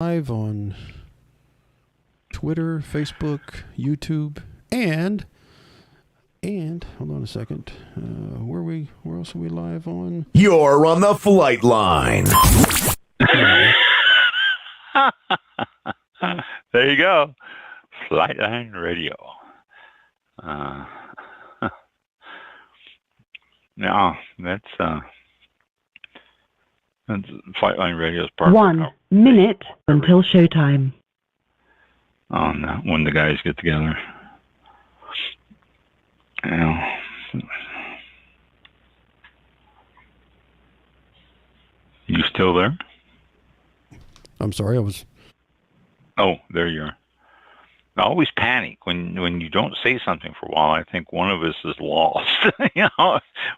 Live on Twitter, Facebook, YouTube, and hold on a second. Where else are we live on? You're on the flight line. There you go. Flightline Radio. No, that's Flightline Radio's part. 1 minute until showtime. On when the guys get together. You still there? I'm sorry, I was... Oh, there you are. I always panic when you don't say something for a while. I think one of us is lost.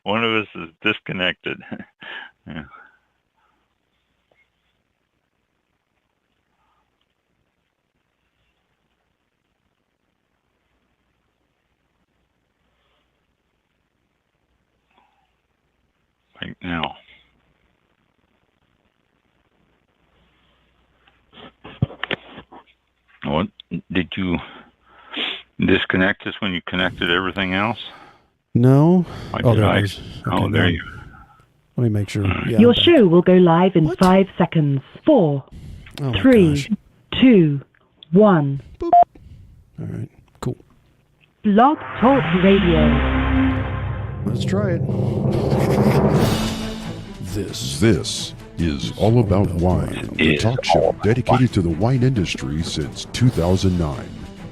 One of us is disconnected. Yeah. Right now. What did you disconnect us when you connected everything else? No. Oh, there it is. Okay, there you. Let me make sure. Yeah, Your show will go live in 5 seconds. 4, 3, 2, 1. Boop. All right. Cool. Blog Talk Radio. Let's try it. This is All About Wine, the talk show dedicated to the wine industry since 2009.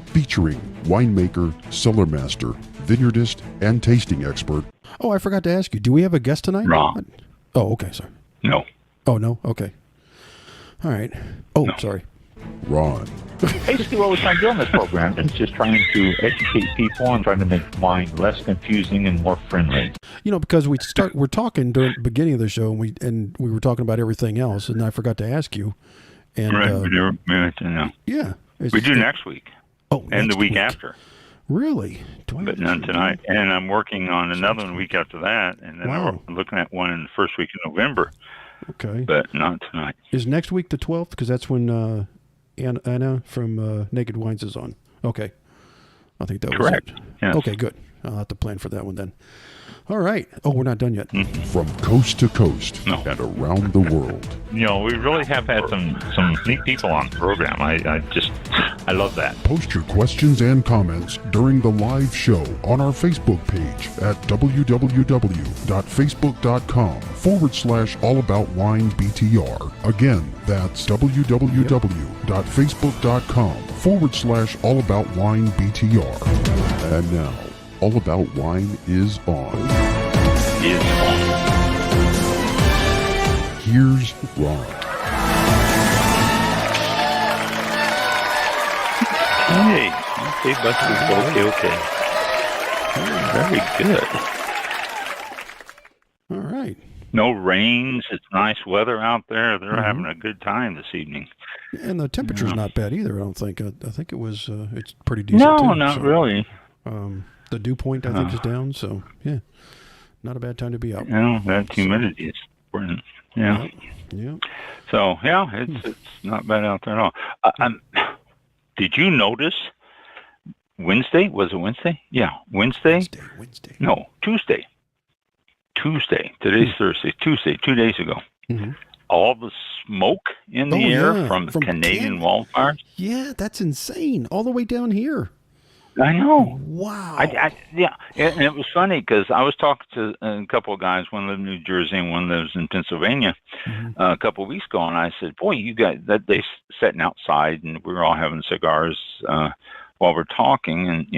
Featuring winemaker, cellar master, vineyardist, and tasting expert. Oh, I forgot to ask you. Do we have a guest tonight? Ron. Oh, okay, sorry. No. Oh, no? Okay. All right. Oh, no. Sorry. Ron. Basically, what we're trying to do on this program is just trying to educate people and trying to make wine less confusing and more friendly. You know, because we're talking during the beginning of the show, and we were talking about everything else, and I forgot to ask you. And right, we do. Yeah, we do next week. Oh, and the week after. Really? But none tonight. And I'm working on another one week after that, and then I'm looking at one in the first week of November. Okay. But not tonight. Is next week the 12th? Because that's when Anna from Naked Wines is on. Okay. I think that was correct. Yes. Okay, good. I'll have to plan for that one then. All right. Oh, we're not done yet. Mm-hmm. From coast to coast and around the world. You know, we really have had some neat people on the program. I love that. Post your questions and comments during the live show on our Facebook page at www.facebook.com/allaboutwinebtr. Again, that's www.facebook.com/allaboutwinebtr. And now, All About Wine is on. Here's Ron. Hey, okay, Buster. Okay. Very good. All right. No rains. It's nice weather out there. They're having a good time this evening. And the temperature's not bad either, I don't think. I think it was, it's pretty decent. No, too, not really. The dew point, I think, is down. So, yeah, not a bad time to be out. Yeah, that humidity is important. Yeah. Yeah. So, yeah, it's not bad out there at all. Did you notice Wednesday? Was it Wednesday? Yeah, Wednesday. No, Tuesday. Today's Thursday. Tuesday, 2 days ago. Mm-hmm. All the smoke in the air from Canadian wildfires. Yeah, that's insane. All the way down here. I know. Wow. Yeah, and it was funny because I was talking to a couple of guys. One lives in New Jersey and one lives in Pennsylvania a couple of weeks ago, and I said, "Boy, you guys, they sitting outside, and we were all having cigars while we're talking, and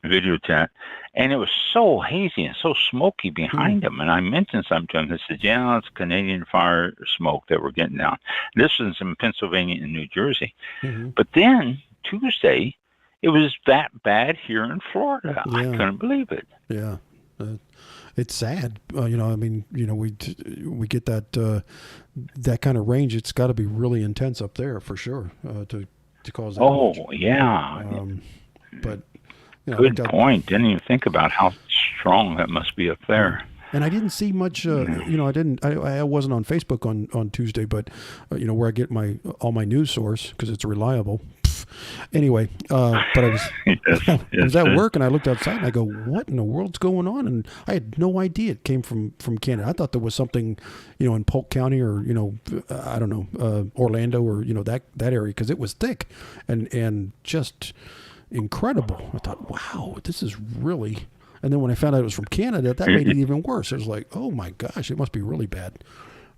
video chat, and it was so hazy and so smoky behind them." And I mentioned something to them. They said, "Yeah, it's Canadian fire smoke that we're getting down." This is in Pennsylvania and New Jersey, but then Tuesday. It was that bad here in Florida. Yeah. I couldn't believe it. Yeah, it's sad. We get that that kind of range. It's got to be really intense up there for sure to cause that. Oh yeah. But good point. Didn't even think about how strong that must be up there. And I didn't see much. I wasn't on Facebook on Tuesday, but where I get all my news source because it's reliable. Anyway, but I was I was at work and I looked outside and I go, "What in the world's going on?" And I had no idea it came from Canada. I thought there was something, in Polk County or I don't know, Orlando or that area because it was thick and just incredible. I thought, "Wow, this is really." And then when I found out it was from Canada, that made it even worse. It was like, "Oh my gosh, it must be really bad."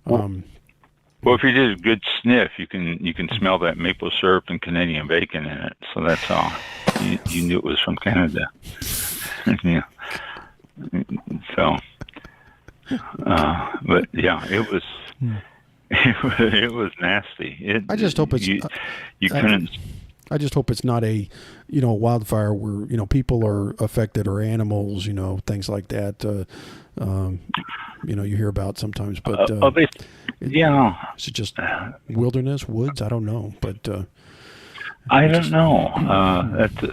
Well, if you did a good sniff, you can smell that maple syrup and Canadian bacon in it. So that's how you knew it was from Canada. Yeah. So, but yeah, it was it was nasty. I just hope it's you couldn't. I just hope it's not a wildfire where people are affected or animals, things like that. You hear about sometimes, but is it just wilderness, woods? I don't know, but I don't know.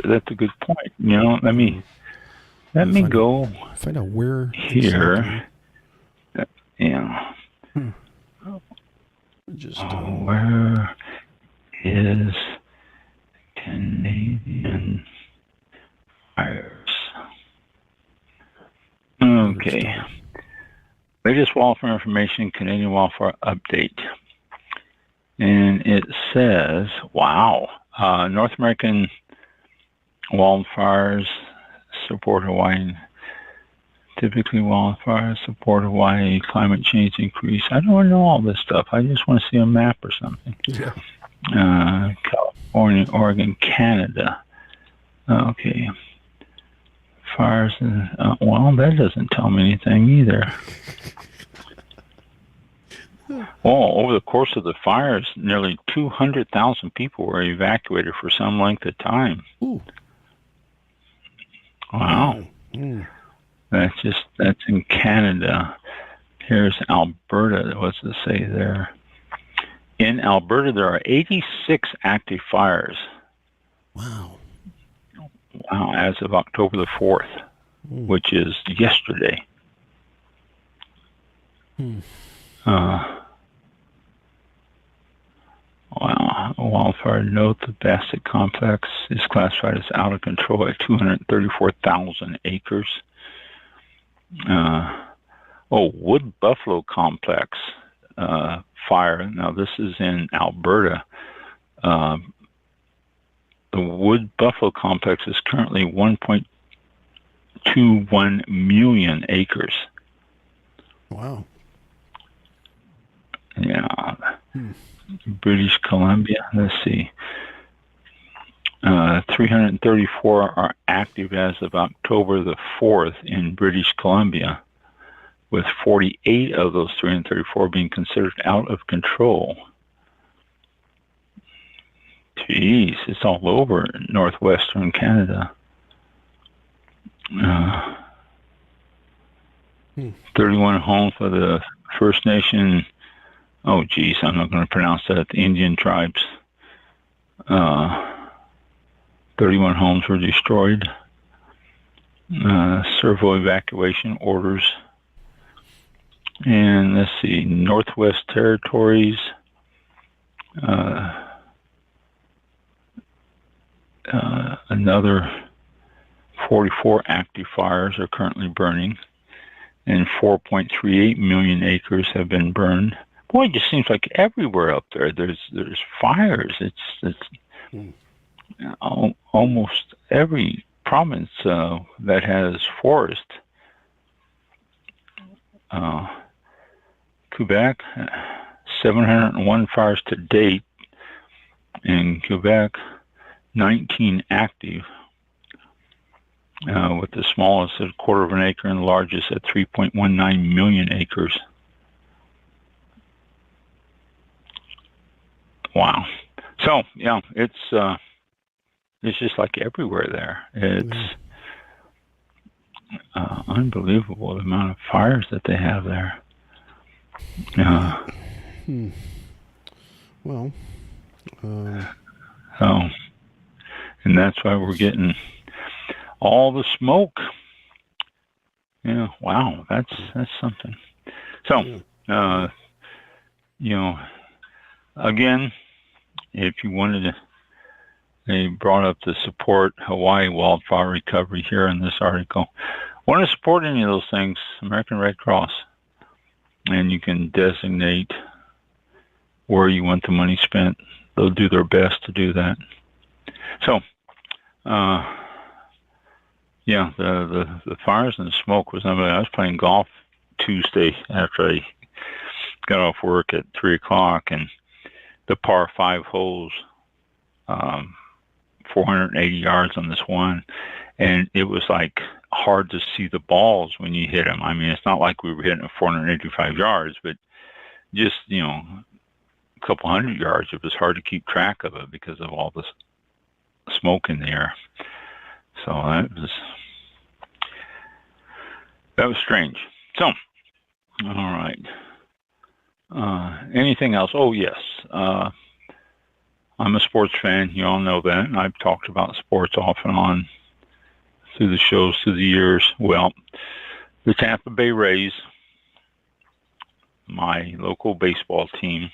That's a good point. Let me go find out where here. Yeah. Just where is Canadian fires? Okay. Latest wildfire information, Canadian wildfire update. And it says, wow, North American wildfires support Hawaii. Typically wildfires support Hawaii, climate change increase. I don't know all this stuff. I just want to see a map or something. Yeah. California, Oregon, Canada. Okay. Fires, well, that doesn't tell me anything either. Well, over the course of the fires, nearly 200,000 people were evacuated for some length of time. Ooh. Wow. Mm. That's in Canada. Here's Alberta. What's it say there? In Alberta, there are 86 active fires. Wow. Wow, as of October the 4th, which is yesterday. Wow. Wildfire note, the Bassett complex is classified as out of control at 234,000 acres. Wood Buffalo complex fire. Now, this is in Alberta. The Wood Buffalo complex is currently 1.21 million acres. Wow. Yeah. British Columbia, let's see. 334 are active as of October the 4th in British Columbia, with 48 of those 334 being considered out of control. Jeez, it's all over northwestern Canada. 31 homes for the First Nation. Oh, geez, I'm not going to pronounce that. The Indian tribes. 31 homes were destroyed. Several evacuation orders. And let's see, Northwest Territories. Another 44 active fires are currently burning, and 4.38 million acres have been burned. Boy, it just seems like everywhere up there there's fires. It's almost every province that has forest. Quebec, 701 fires to date. In Quebec, 19 active, with the smallest at 1/4 of an acre and the largest at 3.19 million acres. Wow. So, yeah, it's just like everywhere there. It's unbelievable the amount of fires that they have there. Well, so, and that's why we're getting all the smoke Yeah. Wow. That's something. So, again, if you wanted to, they brought up to support Hawaii wildfire recovery here in this article. Want to support any of those things? American Red Cross, and you can designate where you want the money spent. They'll do their best to do that. So, the fires and the smoke was unbelievable. I was playing golf Tuesday after I got off work at 3:00, and the par 5 holes, 480 yards on this one, and it was like hard to see the balls when you hit them. I mean, it's not like we were hitting 485 yards, but just, a couple hundred yards, it was hard to keep track of it because of all this smoke in the air. So that was strange. So, all right. Anything else? Oh, yes. I'm a sports fan. You all know that. And I've talked about sports off and on through the shows through the years. Well, the Tampa Bay Rays, my local baseball team,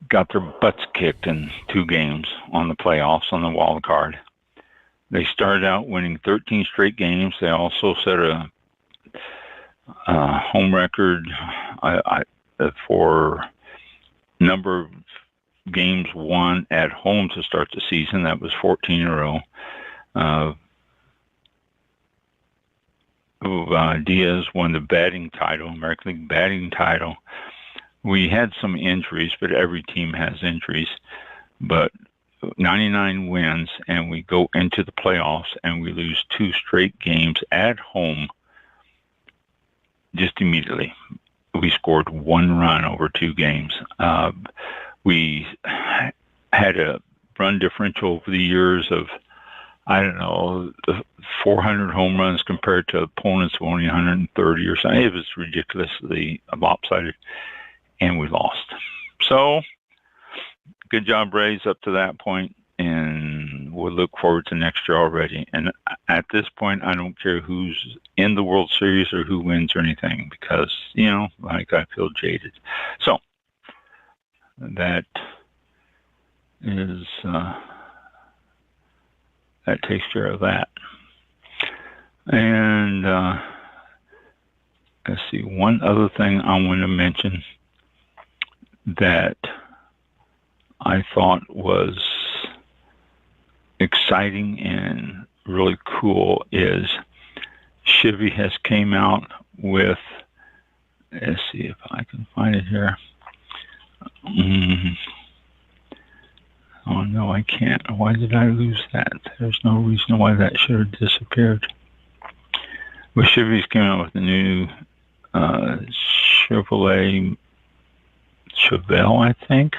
got their butts kicked in 2 games on the playoffs on the wild card. They started out winning 13 straight games. They also set a home record for number of games won at home to start the season. That was 14 in a row. Diaz won the batting title, American League batting title. We had some injuries, but every team has injuries. But 99 wins, and we go into the playoffs, and we lose 2 straight games at home just immediately. We scored 1 run over 2 games. We had a run differential over the years of, 400 home runs compared to opponents of only 130 or something. It was ridiculously lopsided, and we lost. So, good job, Rays, up to that point, and we'll look forward to next year already. And at this point, I don't care who's in the World Series or who wins or anything, because, I feel jaded. So, that is... that takes care of that. And let's see, one other thing I want to mention that I thought was exciting and really cool is Chevy has came out with, let's see if I can find it here. Oh, no, I can't. Why did I lose that? There's no reason why that should have disappeared. Well, Chevy's came out with a new Chevelle, I think.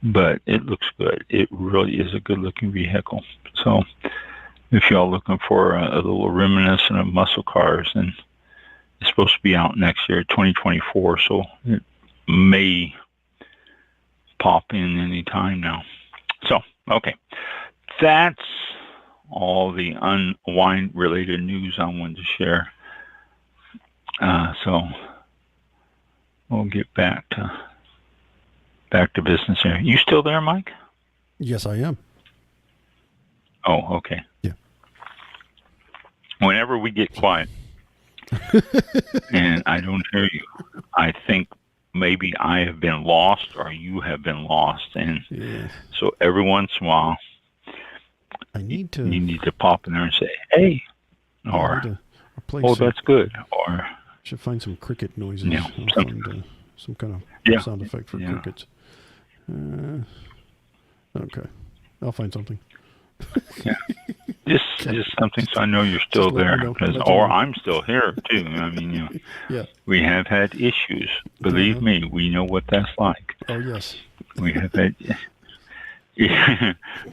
But it looks good. It really is a good-looking vehicle. So if y'all looking for a little reminiscent of muscle cars, and it's supposed to be out next year, 2024, so it may pop in any time now. So, okay. That's all the unwine-related news I wanted to share. So we'll get back to business here. You still there, Mike? Yes, I am. Oh, okay. Yeah. Whenever we get quiet and I don't hear you, I think maybe I have been lost or you have been lost. And so every once in a while, you need to pop in there and say, hey, or, that's good. Or should find some cricket noises. Yeah, some kind of sound effect for crickets. Okay. I'll find something. Yeah. Just something so I know you're still there. I'm still here too. I mean, we have had issues. Believe me, we know what that's like. Oh, yes. We have had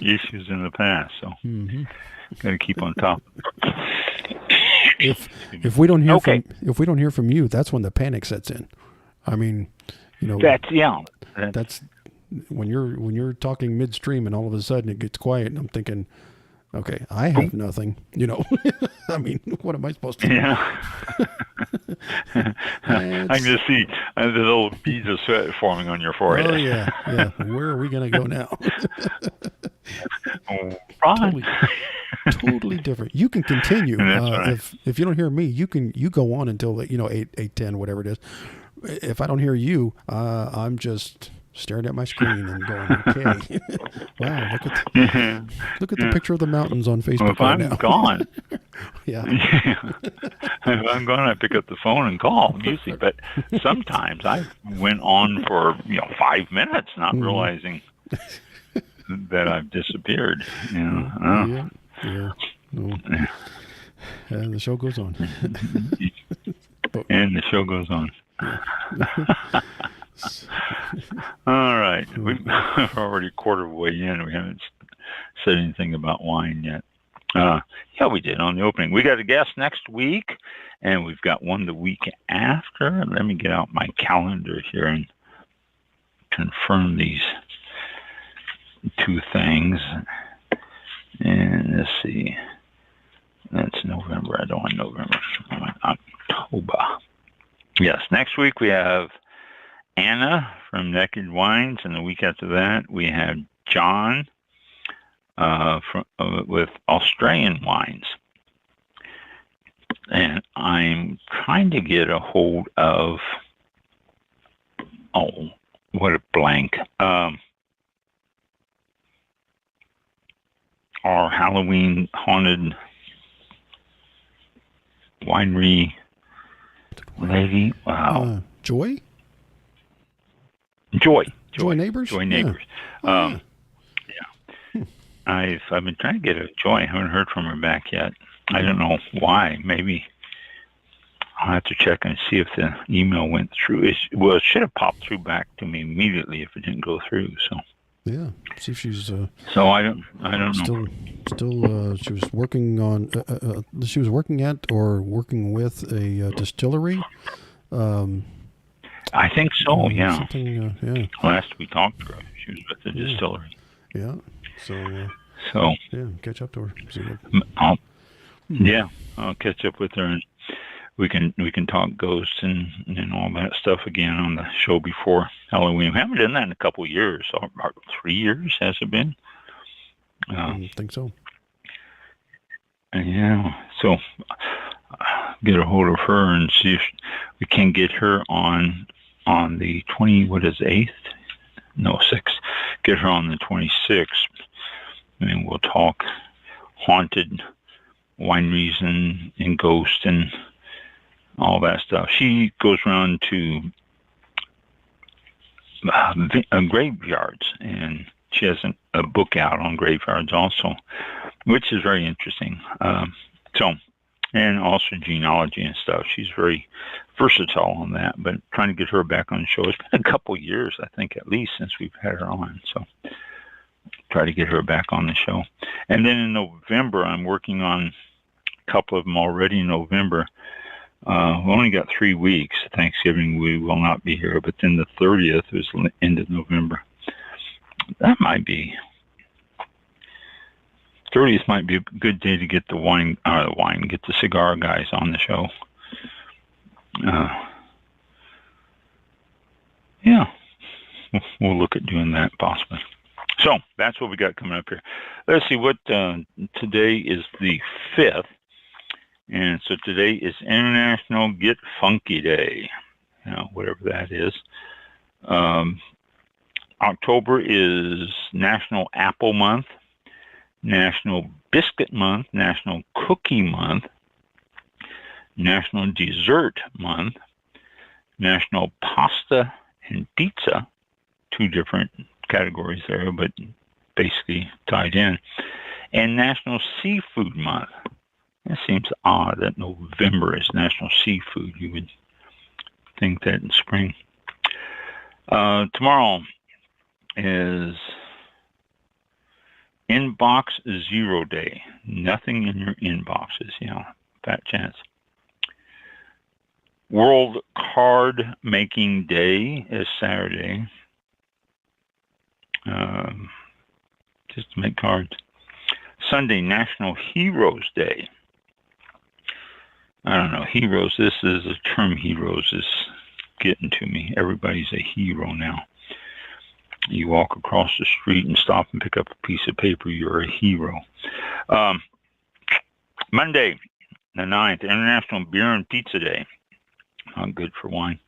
issues in the past, so got to keep on top. If we don't hear from you, that's when the panic sets in. I mean, that's when you're talking midstream and all of a sudden it gets quiet, and I'm thinking, Okay, I have nothing. I mean, what am I supposed to do? Yeah. I can just see the little beads of sweat forming on your forehead. Oh yeah. Where are we gonna go now? Ron. Totally different. You can continue. Right. If you don't hear me, you go on until 8:10, whatever it is. If I don't hear you, I'm just staring at my screen and going, okay. Wow, look at the picture of the mountains on Facebook If I'm gone. Yeah. If I'm gone, I pick up the phone and call usually. But sometimes I went on for 5 minutes, not realizing that I've disappeared. Yeah. No. And the show goes on. And the show goes on. All right. We're already a quarter of the way in. We haven't said anything about wine yet. Yeah, we did on the opening. We got a guest next week, and we've got one the week after. Let me get out my calendar here and confirm these two things. And let's see. That's November. I don't want November. I want October. Yes, next week we have Anna from Naked Wines, and the week after that we have John with Australian Wines. And I'm trying to get a hold of, what a blank, our Halloween haunted winery lady. Wow. Joy Neighbors. Joy Neighbors. Yeah. Yeah. I've been trying to get a Joy. I haven't heard from her back yet. I don't know why. Maybe I'll have to check and see if the email went through. It should have popped through back to me immediately if it didn't go through. So. Yeah. See if she's. So I don't know. Still, she was working on. She was working at or working with a distillery. I think so. Yeah. Something. Yeah. Last we talked to her, she was with the distillery. Yeah. So. Yeah, catch up to her. See what. I'll catch up with her, and we can talk ghosts and all that stuff again on the show before Halloween. We haven't done that in a couple of years. 3 years has it been? I think so. Yeah. So get a hold of her and see if we can get her on the 6th? No, 6th. Get her on the 26th, and we'll talk haunted wineries and ghosts and all that stuff. She goes around to graveyards, and she has a book out on graveyards also, which is very interesting. And also genealogy and stuff. She's very versatile on that, but trying to get her back on the show. It's been a couple of years, I think, at least, since we've had her on. So try to get her back on the show. And then in November, I'm working on a couple of them already in November. We only got 3 weeks. Thanksgiving, we will not be here, but then the 30th is the end of November. That might be 30th might be a good day to get get the cigar guys on the show. Yeah, we'll look at doing that possibly. So that's what we got coming up here. Let's see what today is the 5th. And so today is International Get Funky Day, whatever that is. October is National Apple Month, National Biscuit Month, National Cookie Month, National Dessert Month, National Pasta and Pizza, 2 different categories there, but basically tied in, and National Seafood Month. It seems odd that November is National Seafood. You would think that in spring. Tomorrow is Inbox Zero Day. Nothing in your inboxes, fat chance. World Card Making Day is Saturday. Just to make cards. Sunday, National Heroes Day. I don't know, heroes, this is a term heroes is getting to me. Everybody's a hero now. You walk across the street and stop and pick up a piece of paper, you're a hero. Monday, the 9th, International Beer and Pizza Day. Not good for wine.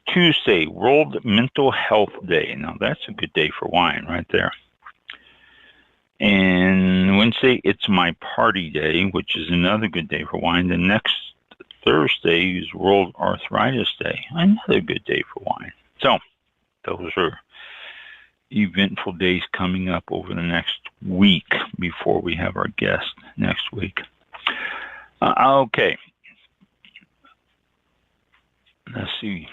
Tuesday, World Mental Health Day. Now, that's a good day for wine right there. And Wednesday, it's my party day, which is another good day for wine. The next Thursday is World Arthritis Day. Another good day for wine. So, those are eventful days coming up over the next week before we have our guest next week. Okay. Let's see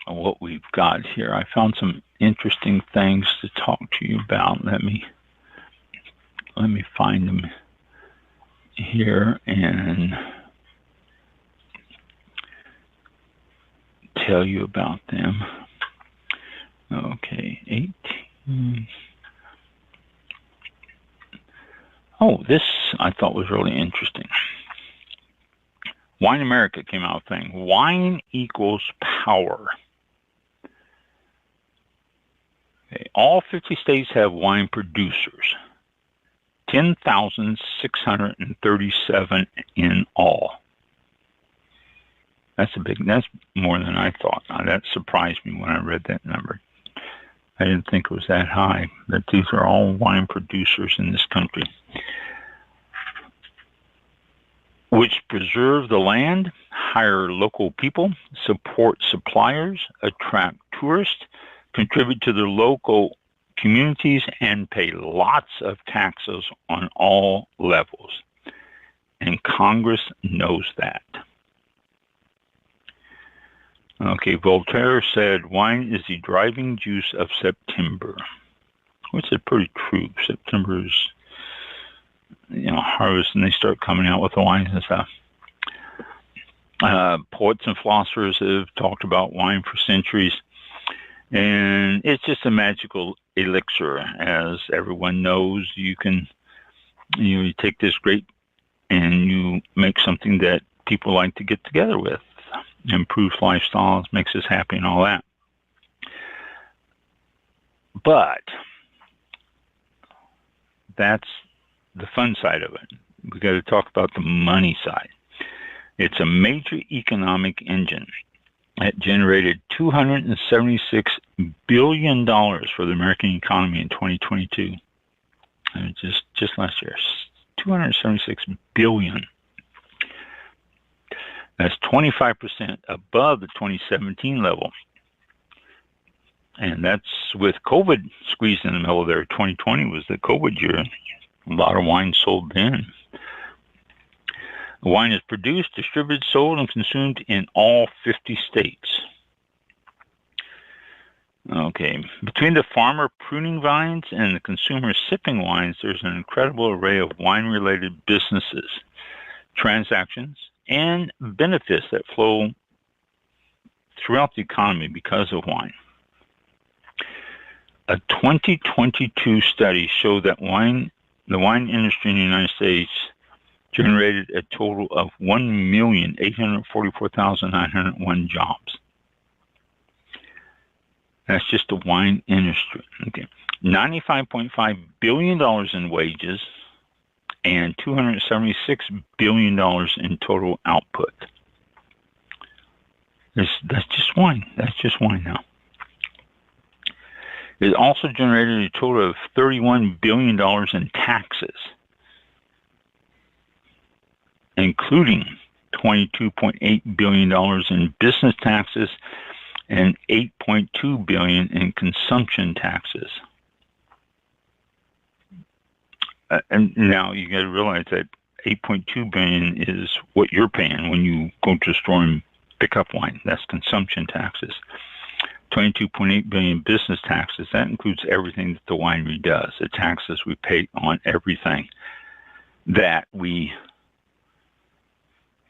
what we've got here. I found some interesting things to talk to you about. Let me find them here and tell you about them. Okay, 18. Oh, this I thought was really interesting. Wine America came out saying, wine equals power. Okay. All 50 states have wine producers. 10,637 in all. That's more than I thought. Now, that surprised me when I read that number. I didn't think it was that high, that these are all wine producers in this country. Which preserve the land, hire local people, support suppliers, attract tourists, contribute to their local communities, and pay lots of taxes on all levels. And Congress knows that. Okay, Voltaire said, wine is the driving juice of September, which is pretty true. September is, harvest, and they start coming out with the wines and stuff. Poets and philosophers have talked about wine for centuries, and it's just a magical elixir. As everyone knows, you can, you take this grape and you make something that people like to get together with. Improves lifestyles, makes us happy and all that. But that's the fun side of it. We got to talk about the money side. It's a major economic engine. It generated $276 billion for the American economy in 2022. Just last year, $276 billion. That's 25% above the 2017 level. And that's with COVID squeezed in the middle there. 2020 was the COVID year. A lot of wine sold then. The wine is produced, distributed, sold, and consumed in all 50 states. Okay. Between the farmer pruning vines and the consumer sipping wines, there's an incredible array of wine-related businesses, transactions, and benefits that flow throughout the economy because of wine. A 2022 study showed that the wine industry in the United States generated a total of 1,844,901 jobs. That's just the wine industry. Okay, $95.5 billion in wages and $276 billion in total output. That's just wine. That's just wine now. It also generated a total of $31 billion in taxes, including $22.8 billion in business taxes and $8.2 billion in consumption taxes. And now you got to realize that $8.2 billion is what you're paying when you go to the store and pick up wine. That's consumption taxes. $22.8 billion business taxes. That includes everything that the winery does. The taxes we pay on everything that we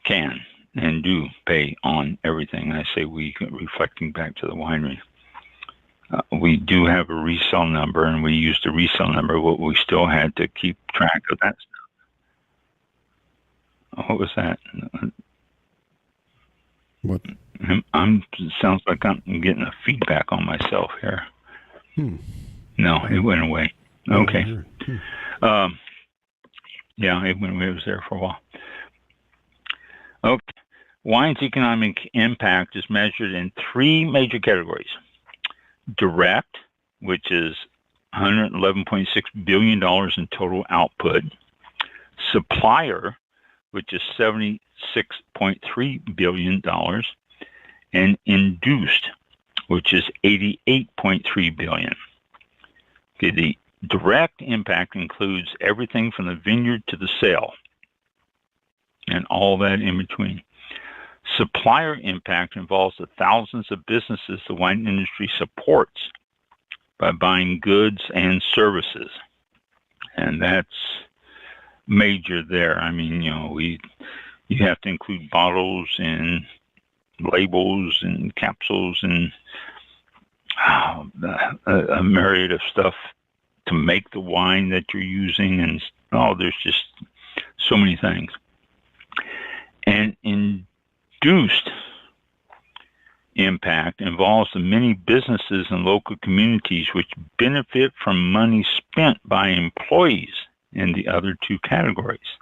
can and do pay on everything. I say we, reflecting back to the winery. We do have a resale number, and we used the resale number, but we still had to keep track of that stuff. What was that? What? Sounds like I'm getting a feedback on myself here. No, it went away. Okay. Yeah, it went away. It was there for a while. Okay. Wine's economic impact is measured in three major categories. Direct, which is $111.6 billion in total output. Supplier, which is $76.3 billion. And induced, which is $88.3 billion. Okay, the direct impact includes everything from the vineyard to the sale and all that in between. Supplier impact involves the thousands of businesses the wine industry supports by buying goods and services. And that's major there. I mean, you have to include bottles and labels and capsules and a myriad of stuff to make the wine that you're using. And there's just so many things. And induced impact involves the many businesses and local communities which benefit from money spent by employees in the other two categories.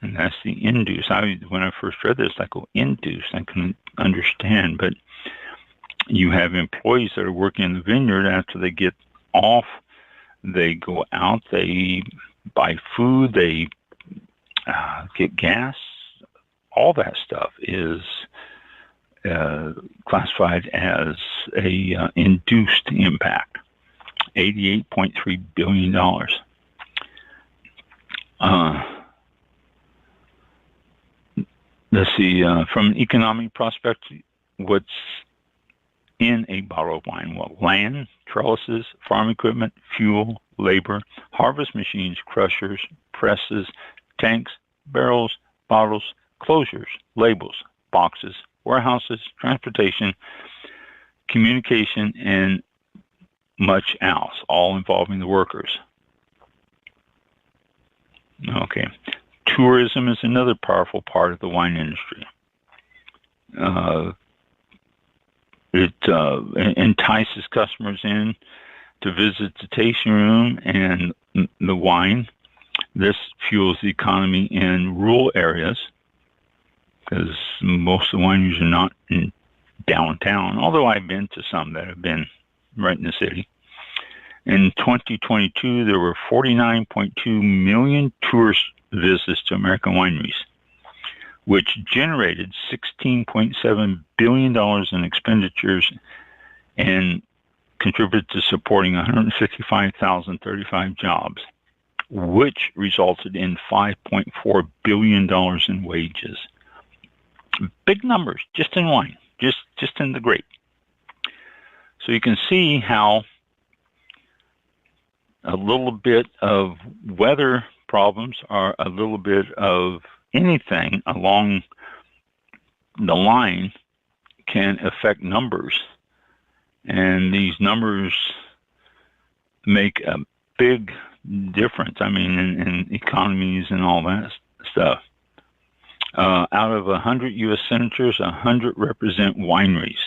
And that's the induced. When I first read this, I go, induced. I couldn't understand. But you have employees that are working in the vineyard. After they get off, they go out, they buy food, they get gas. All that stuff is classified as a induced impact. $88.3 billion. Let's see, from an economic perspective, what's in a bottle of wine? Well, land, trellises, farm equipment, fuel, labor, harvest machines, crushers, presses, tanks, barrels, bottles, closures, labels, boxes, warehouses, transportation, communication, and much else, all involving the workers. Okay. Tourism is another powerful part of the wine industry. It entices customers in to visit the tasting room and the wine. This fuels the economy in rural areas because most of the wineries are not in downtown, although I've been to some that have been right in the city. In 2022, there were 49.2 million tourist visits to American wineries, which generated $16.7 billion in expenditures and contributed to supporting 155,035 jobs, which resulted in $5.4 billion in wages. Big numbers, just in wine, just in the grape. So you can see how a little bit of weather problems are a little bit of anything along the line can affect numbers. And these numbers make a big difference, in economies and all that stuff. Out of 100 U.S. senators, 100 represent wineries.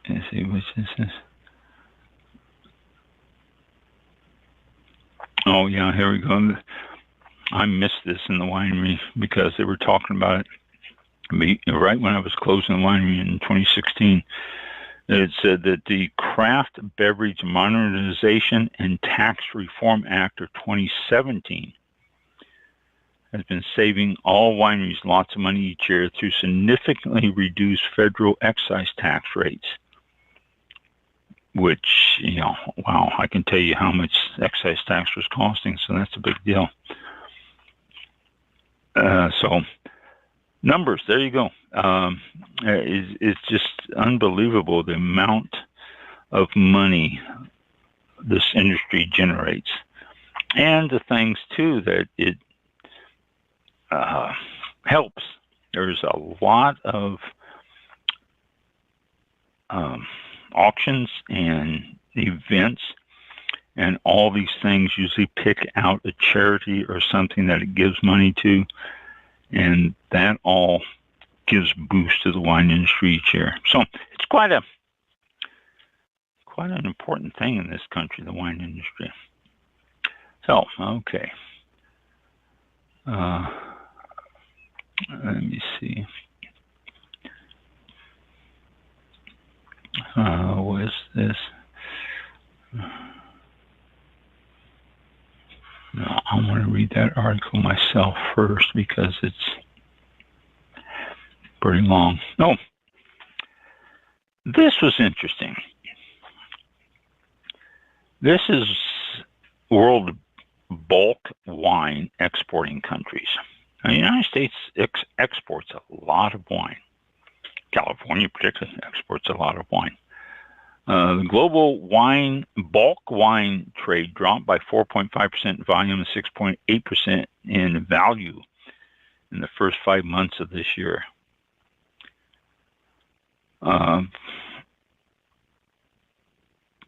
Let's see, which is this? Oh, yeah, here we go. I missed this in the winery because they were talking about it right when I was closing the winery in 2016. It said that the Craft Beverage Modernization and Tax Reform Act of 2017 has been saving all wineries lots of money each year through significantly reduced federal excise tax rates, which, wow, I can tell you how much excise tax was costing, so that's a big deal. So numbers, there you go. It's just unbelievable the amount of money this industry generates, and the things too that it helps. There's a lot of auctions and events, and all these things usually pick out a charity or something that it gives money to, and that all gives boost to the wine industry each year. So it's quite an important thing in this country, the wine industry. So, okay. Let me see. What is this? No, I want to read that article myself first because it's pretty long. No, this was interesting. This is world bulk wine exporting countries. Now, the United States exports a lot of wine. California particularly exports a lot of wine. The global bulk wine trade dropped by 4.5% in volume and 6.8% in value in the first 5 months of this year.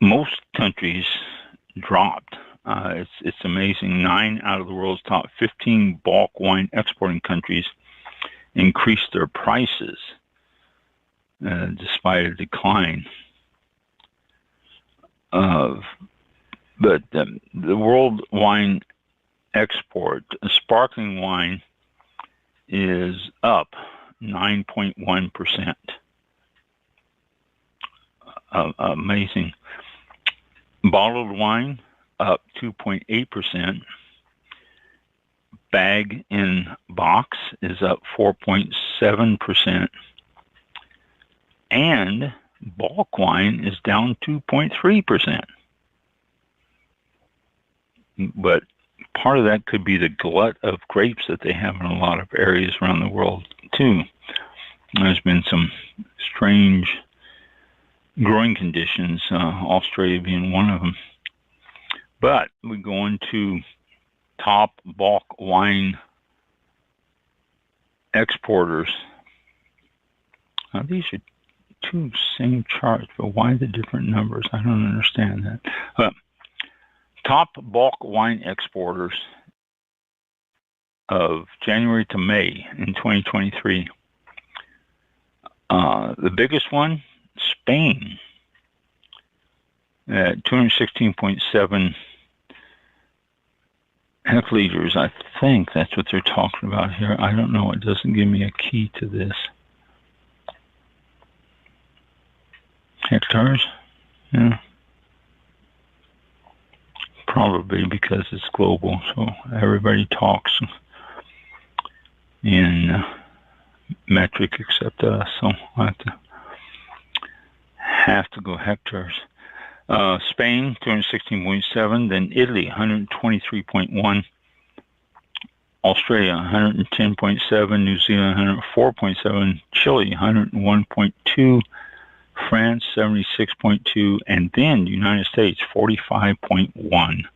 Most countries dropped. It's amazing. 9 out of the world's top 15 bulk wine exporting countries increased their prices despite a decline. But the world wine export, sparkling wine, is up 9.1%. Amazing. Bottled wine up 2.8%. Bag in box is up 4.7%. And bulk wine is down 2.3%. But part of that could be the glut of grapes that they have in a lot of areas around the world, too. There's been some strange growing conditions, Australia being one of them. But we go into top bulk wine exporters. Now, these are two same charts, but why the different numbers? I don't understand that. Top bulk wine exporters of January to May in 2023. The biggest one, Spain, at 216.7 hectoliters. I think that's what they're talking about here. I don't know. It doesn't give me a key to this. Hectares? Yeah. Probably because it's global, so everybody talks in metric except us. So I have to go hectares. Spain, 216.7, then Italy, 123.1, Australia, 110.7, New Zealand, 104.7, Chile, 101.2, France, 76.2, and then the United States, 45.1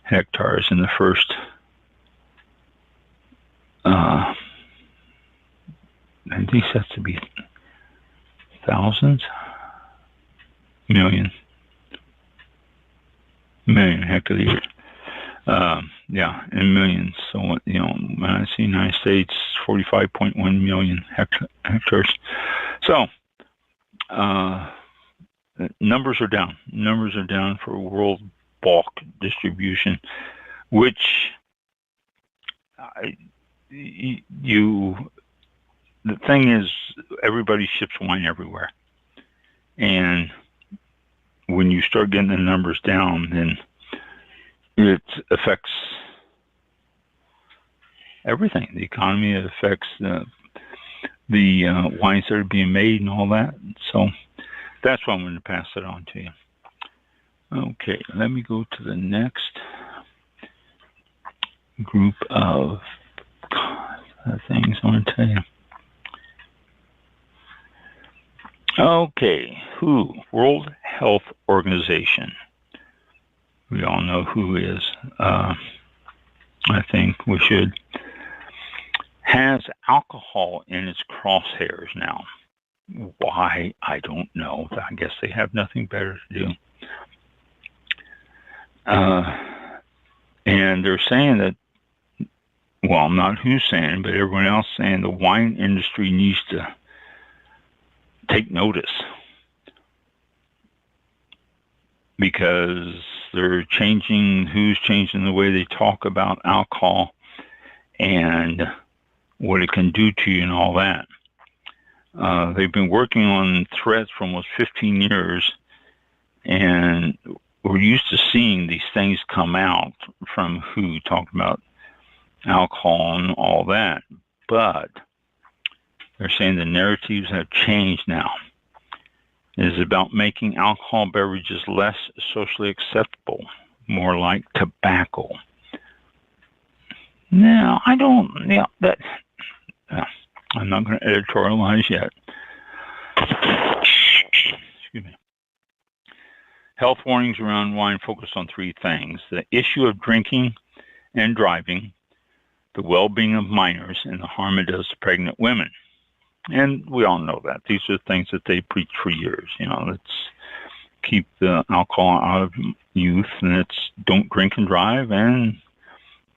hectares in the first and these have to be thousands, million hectoliters. Yeah, in millions. So, when I see United States, 45.1 million hectares. So, numbers are down. Numbers are down for world bulk distribution, which the thing is, everybody ships wine everywhere. And when you start getting the numbers down, then it affects everything. The economy, it affects the wines that are being made and all that. So that's why I'm going to pass it on to you. Okay, let me go to the next group of things I want to tell you. Okay, WHO, World Health Organization. We all know who is. I think we should. has alcohol in its crosshairs now. Why? I don't know. I guess they have nothing better to do. And they're saying that, well, not who's saying, but everyone else saying the wine industry needs to take notice, because they're changing, who's changing the way they talk about alcohol and what it can do to you and all that. They've been working on threads for almost 15 years, and we're used to seeing these things come out from who talk about alcohol and all that. But they're saying the narratives have changed now. It is about making alcohol beverages less socially acceptable, more like tobacco. Now, I don't, that, I'm not going to editorialize yet. Excuse me. Health warnings around wine focus on three things: the issue of drinking and driving, the well-being of minors, and the harm it does to pregnant women. And we all know that. These are things that they preach for years. Let's keep the alcohol out of youth, and it's don't drink and drive. And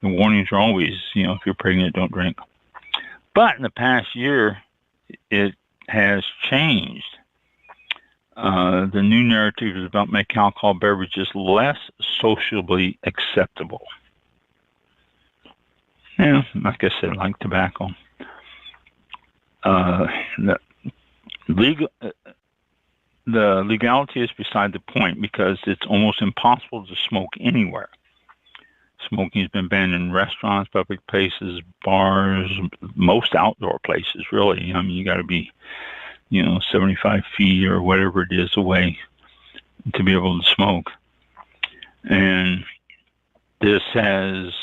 the warnings are always, if you're pregnant, don't drink. But in the past year, it has changed. The new narrative is about making alcohol beverages less socially acceptable. Yeah, like I said, like tobacco. The legality is beside the point, because it's almost impossible to smoke anywhere. Smoking has been banned in restaurants, public places, bars, most outdoor places, really. You got to be, 75 feet or whatever it is away to be able to smoke. And this has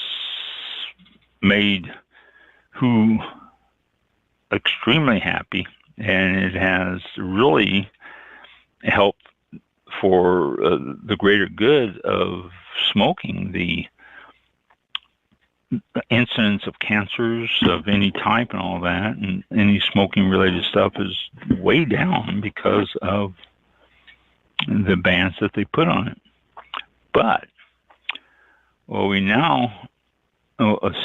made who extremely happy, and it has really helped for the greater good of smoking. The incidence of cancers of any type and all that, and any smoking related stuff, is way down because of the bans that they put on it. But what we now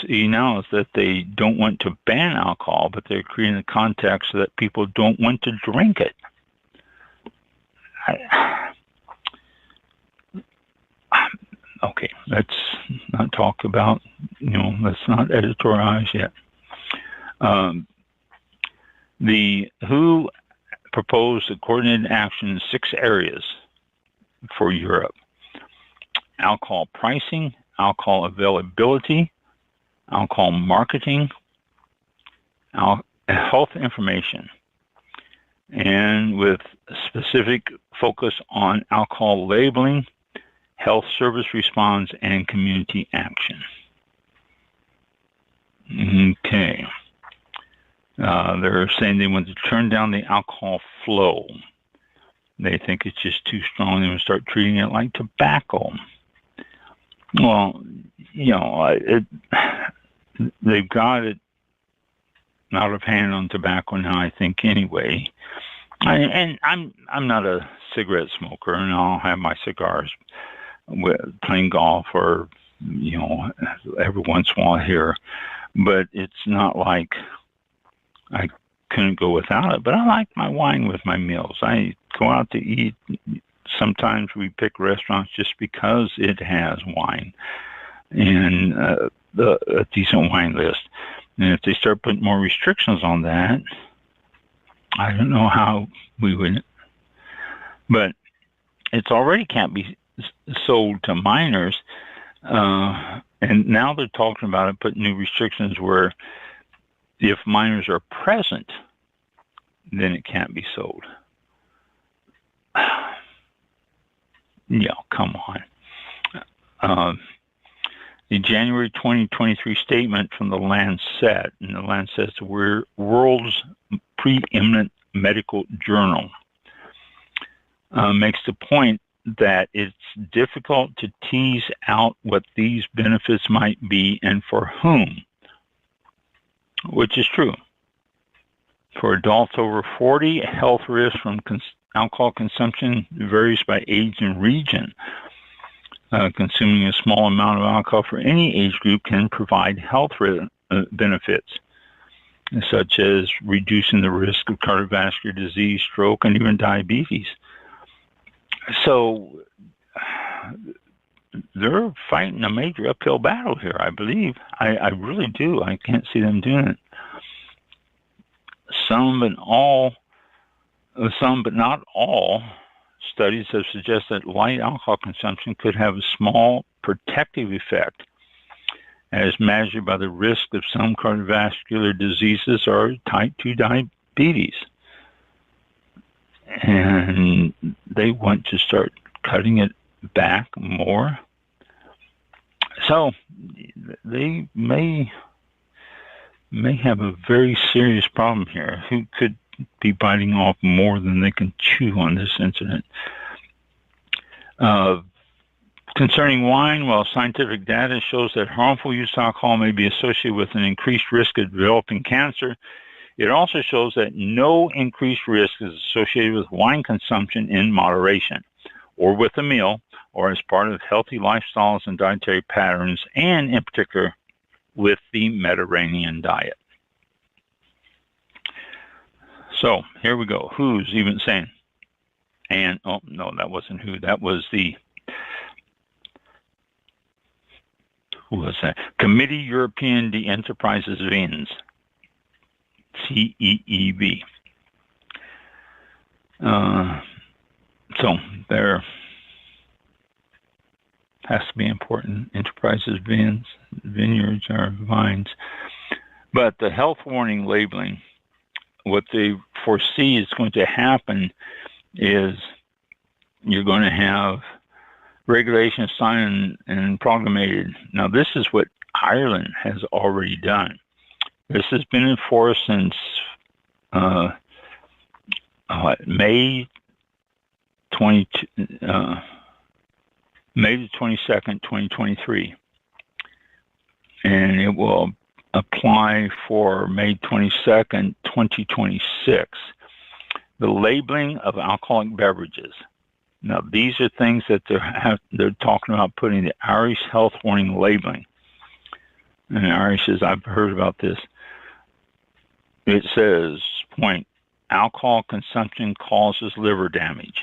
see now is that they don't want to ban alcohol, but they're creating a context so that people don't want to drink it. Okay, let's not talk about, let's not editorialize yet. The WHO proposed a coordinated action in 6 areas for Europe: alcohol pricing, alcohol availability, alcohol marketing, health information, and with specific focus on alcohol labeling, health service response, and community action. Okay. They're saying they want to turn down the alcohol flow. They think it's just too strong. They want to start treating it like tobacco. Well, they've got it out of hand on tobacco now, I think, anyway. And I'm not a cigarette smoker, and I'll have my cigars playing golf or, every once in a while here. But it's not like I couldn't go without it. But I like my wine with my meals. I go out to eat. Sometimes we pick restaurants just because it has wine and a decent wine list. And if they start putting more restrictions on that, I don't know how we would. But it's already can't be sold to minors. And now they're talking about it, putting new restrictions where if minors are present, then it can't be sold. Yeah, come on. The January 2023 statement from the Lancet, and the Lancet is the world's preeminent medical journal, makes the point that it's difficult to tease out what these benefits might be and for whom. which is true. For adults over 40, health risk from alcohol consumption varies by age and region. Consuming a small amount of alcohol for any age group can provide health benefits, such as reducing the risk of cardiovascular disease, stroke, and even diabetes. So they're fighting a major uphill battle here, I believe. I really do. I can't see them doing it. Some but not all studies have suggested that light alcohol consumption could have a small protective effect as measured by the risk of some cardiovascular diseases or type 2 diabetes. And they want to start cutting it back more. So they may have a very serious problem here. Who could be biting off more than they can chew on this incident? Concerning wine, while scientific data shows that harmful use of alcohol may be associated with an increased risk of developing cancer, it also shows that no increased risk is associated with wine consumption in moderation, or with a meal, or as part of healthy lifestyles and dietary patterns, and in particular with the Mediterranean diet. So here we go. Who's even saying? And, oh, no, that wasn't who. That was the, who was that? Committee European de Enterprises Vins, CEEV. So there has to be important. Enterprises Vins, vineyards are vines. But the health warning labeling, what they foresee is going to happen is you're going to have regulations signed and promulgated. Now, this is what Ireland has already done. This has been in force since May the 22nd, 2023. And it will apply for May 22nd, 2026. The labeling of alcoholic beverages. Now, these are things that they're talking about putting the Irish health warning labeling. And the Irish says, I've heard about this. It says, point, alcohol consumption causes liver damage.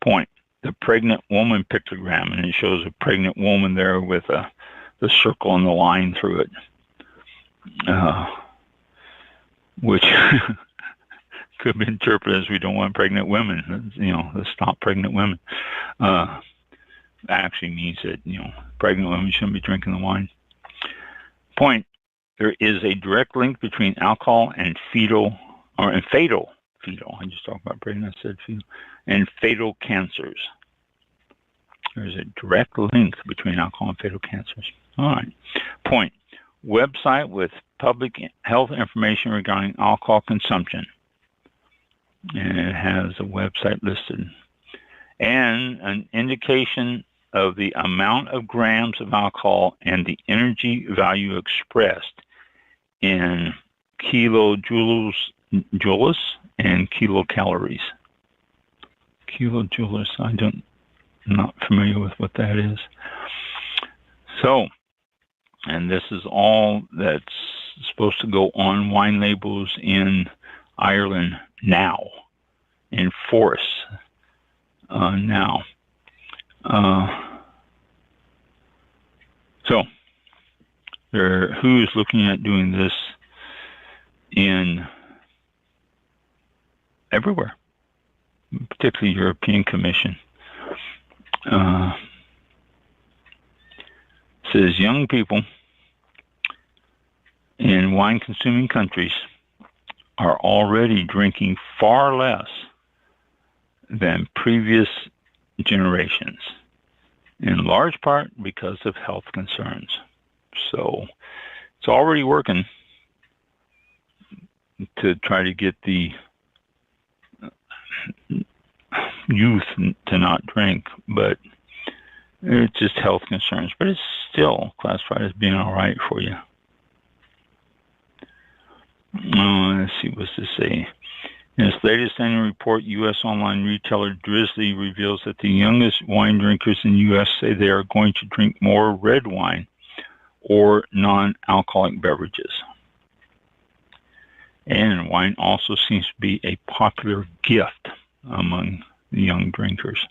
Point, the pregnant woman pictogram, and it shows a pregnant woman there with the circle and the line through it, which could be interpreted as we don't want pregnant women, let's stop pregnant women. Actually means that, pregnant women shouldn't be drinking the wine. Point, there is a direct link between alcohol and fatal, I just talked about pregnant, I said fetal, and fatal cancers. There's a direct link between alcohol and fatal cancers. All right. Point, website with public health information regarding alcohol consumption. And it has a website listed. And an indication of the amount of grams of alcohol and the energy value expressed in kilojoules and kilocalories. Kilojoules, I'm not familiar with what that is. So, and this is all that's supposed to go on wine labels in Ireland now, in force now. So, who's looking at doing this in everywhere, particularly European Commission. Says young people in wine-consuming countries are already drinking far less than previous generations, in large part because of health concerns. So it's already working to try to get the youth to not drink, but it's just health concerns. But it's still classified as being all right for you. Let's see, what's this say? In its latest annual report, U.S. online retailer Drizzly reveals that the youngest wine drinkers in the U.S. say they are going to drink more red wine or non-alcoholic beverages. And wine also seems to be a popular gift among the young drinkers.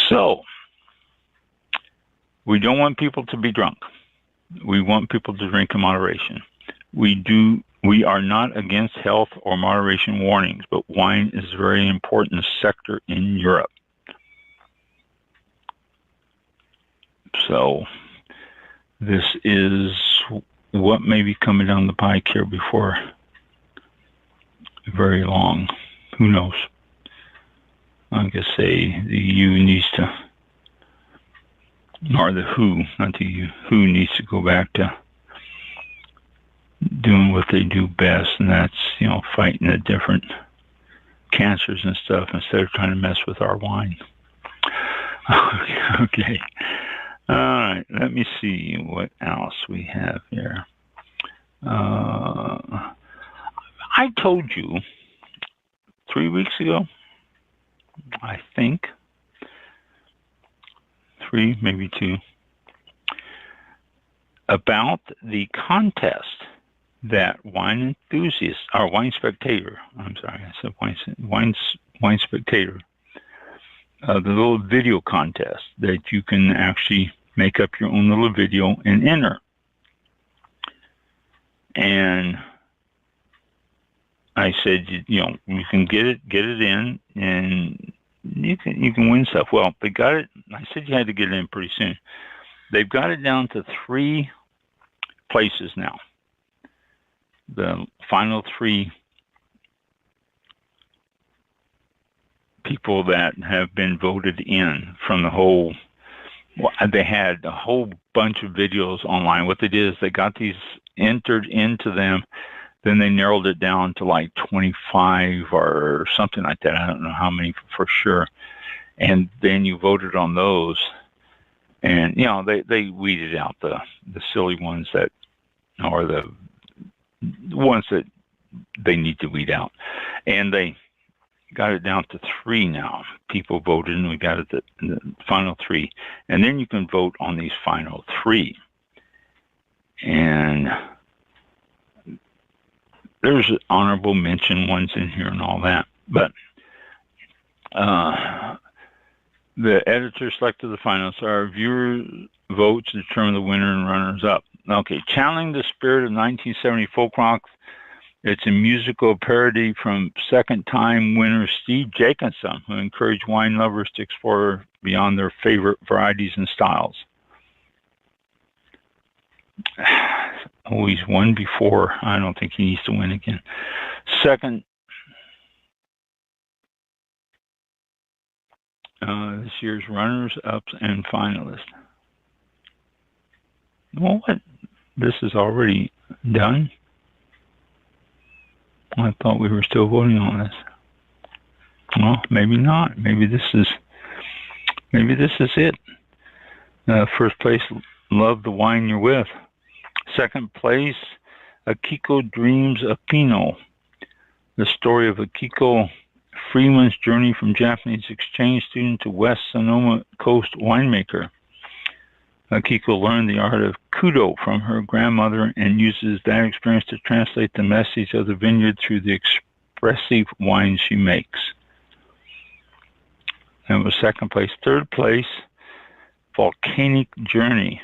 So, we don't want people to be drunk. We want people to drink in moderation. We are not against health or moderation warnings, but wine is a very important sector in Europe. So this is what may be coming down the pike here before very long. Who knows? I guess say the EU needs to, or the WHO, not the EU, WHO needs to go back to doing what they do best, and that's, fighting the different cancers and stuff instead of trying to mess with our wine. Okay. All right, let me see what else we have here. I told you 3 weeks ago, I think, 3, maybe 2, about the contest that Wine Spectator, the little video contest that you can actually make up your own little video and enter. And I said, you can get it in, and you can win stuff. Well, they got it. I said you had to get it in pretty soon. They've got it down to 3 places now. The final 3 people that have been voted in from the whole. Well, they had a whole bunch of videos online. What they did is they got these entered into them, then they narrowed it down to like 25 or something like that. I don't know how many for sure. And then you voted on those, and they weeded out the silly ones that, or the ones that they need to weed out, and they got it down to 3 now. People voted, and we got it the final 3, and then you can vote on these final 3. And there's honorable mention ones in here and all that, but the editor selected the finalists. Our viewer votes determine the winner and runners-up. Okay, channeling the spirit of 1970 folk rock, it's a musical parody from second-time winner Steve Jacobson, who encouraged wine lovers to explore beyond their favorite varieties and styles. Oh, he's won before. I don't think he needs to win again. Second, this year's runners-ups and finalists. Well, what? This is already done? I thought we were still voting on this. Well, maybe not. Maybe this is it. First place, love the wine you're with. Second place, Akiko Dreams of Pinot. The story of Akiko Freeman's journey from Japanese exchange student to West Sonoma Coast winemaker. Akiko learned the art of kudo from her grandmother and uses that experience to translate the message of the vineyard through the expressive wines she makes. That was second place. Third place, Volcanic Journey.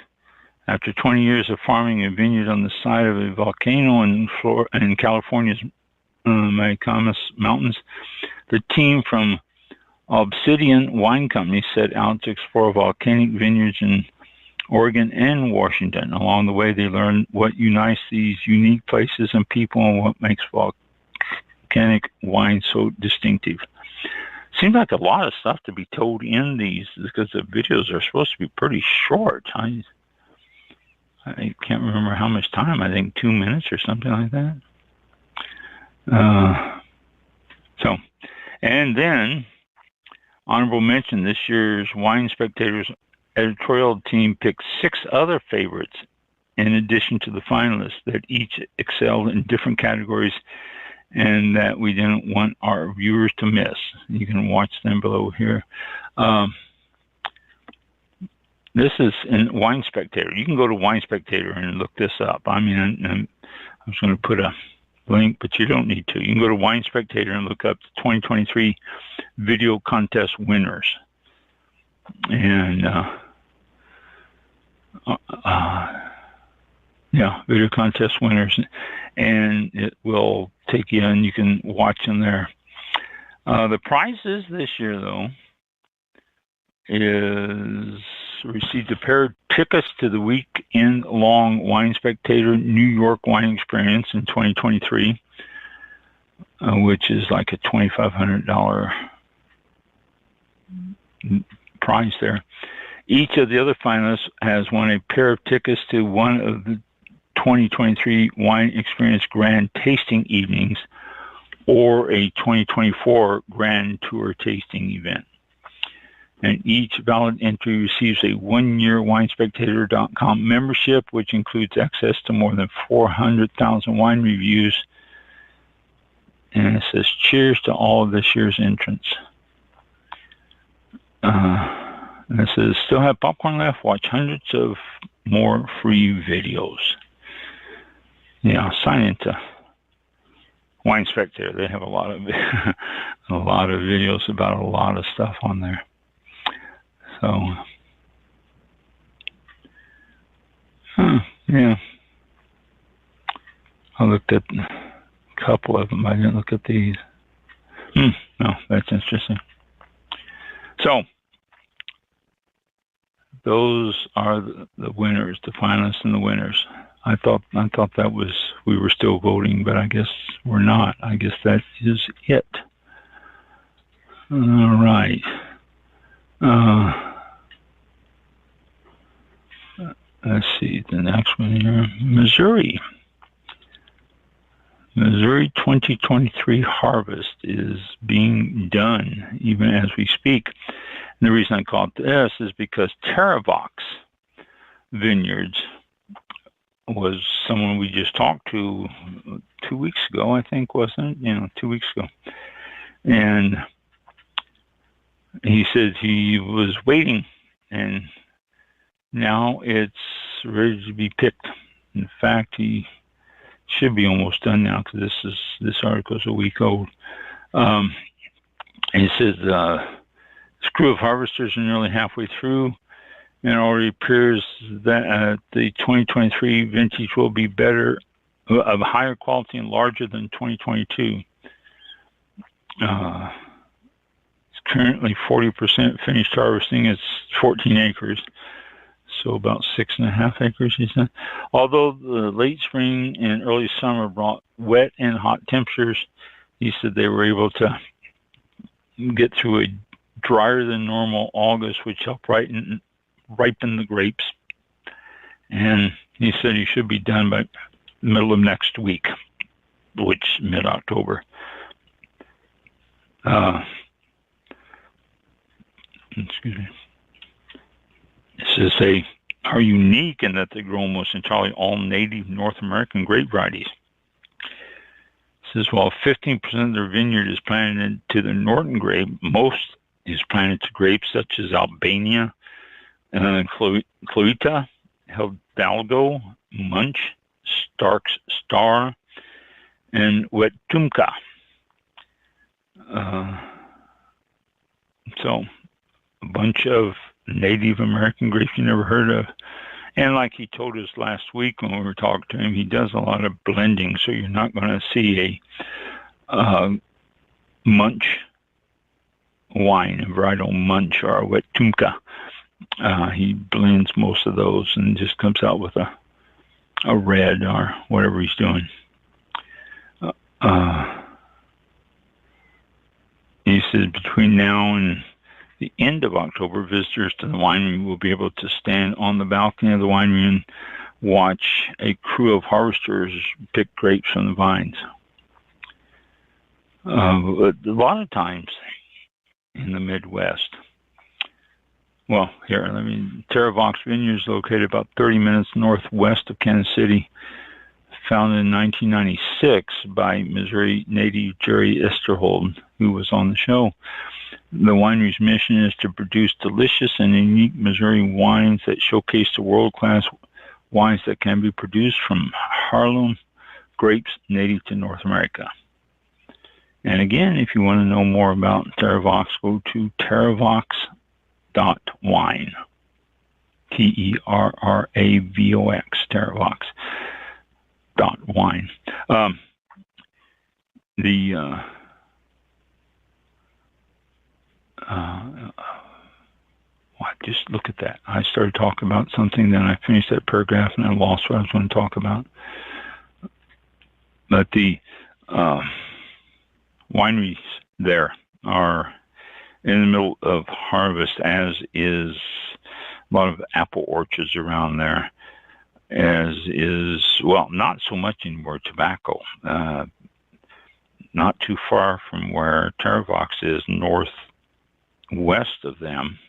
After 20 years of farming a vineyard on the side of a volcano in California's Mayacamas Mountains, the team from Obsidian Wine Company set out to explore volcanic vineyards in Oregon and Washington. Along the way, they learned what unites these unique places and people and what makes volcanic wine so distinctive. Seems like a lot of stuff to be told in these because the videos are supposed to be pretty short. I can't remember how much time. I think 2 minutes or something like that. And then, honorable mention, this year's Wine Spectator's editorial team picked 6 other favorites in addition to the finalists, that each excelled in different categories and that we didn't want our viewers to miss. You can watch them below here. This is in Wine Spectator. You can go to Wine Spectator and look this up. I mean, I was going to put a link, but you don't need to. You can go to Wine Spectator and look up the 2023 video contest winners. And, video contest winners. And it will take you and you can watch them there. The prizes this year, though, is received a pair of tickets to the weekend-long Wine Spectator New York Wine Experience in 2023, which is like a $2,500 prize there. Each of the other finalists has won a pair of tickets to one of the 2023 Wine Experience Grand Tasting Evenings or a 2024 Grand Tour Tasting event. And each valid entry receives a one-year WineSpectator.com membership, which includes access to more than 400,000 wine reviews. And it says, cheers to all of this year's entrants. And it says, still have popcorn left? Watch hundreds of more free videos. Yeah, sign into Wine Spectator. They have a lot of videos about a lot of stuff on there. So, yeah. I looked at a couple of them. I didn't look at these. No, that's interesting. So, those are the winners, the finalists and the winners. I thought that was, we were still voting, but I guess we're not. I guess that is it. All right. Let's see the next one here. Missouri 2023 harvest is being done even as we speak. And the reason I call it this is because Terravox Vineyards was someone we just talked to 2 weeks ago, I think, wasn't it? 2 weeks ago. And he said he was waiting, and now it's ready to be picked. In fact, he should be almost done now because this article is a week old. And he says this crew of harvesters are nearly halfway through, and it already appears that the 2023 vintage will be better, of higher quality and larger than 2022. Currently 40% finished harvesting. It's 14 acres, so about 6.5 acres, he said. Although the late spring and early summer brought wet and hot temperatures, he said they were able to get through a drier than normal August, which helped ripen the grapes. And he said he should be done by middle of next week, which mid-October. Excuse me. It says they are unique in that they grow almost entirely all native North American grape varieties. It says while 15% of their vineyard is planted to the Norton grape, most is planted to grapes such as Albania, Cloita, Hidalgo, Munch, Stark's Star, and Wetumpka. So a bunch of Native American grapes you never heard of. And like he told us last week when we were talking to him, he does a lot of blending, so you're not going to see a Munch wine, a varietal Munch or a Wetumpka. He blends most of those and just comes out with a red or whatever he's doing. He said between now and the end of October, visitors to the winery will be able to stand on the balcony of the winery and watch a crew of harvesters pick grapes from the vines. But a lot of times in the Midwest, well, here, Terravox Vineyards, located about 30 minutes northwest of Kansas City, founded in 1996 by Missouri native Jerry Esterhold, who was on the show. The winery's mission is to produce delicious and unique Missouri wines that showcase the world-class wines that can be produced from Harlem grapes native to North America. And again, if you want to know more about Terravox, go to terravox.wine. Terravox, Terravox.wine. Just look at that. I started talking about something, then I finished that paragraph, and I lost what I was going to talk about. But the wineries there are in the middle of harvest, as is a lot of apple orchards around there, as is, well, not so much anymore tobacco. Not too far from where Terravox is, northwest of them,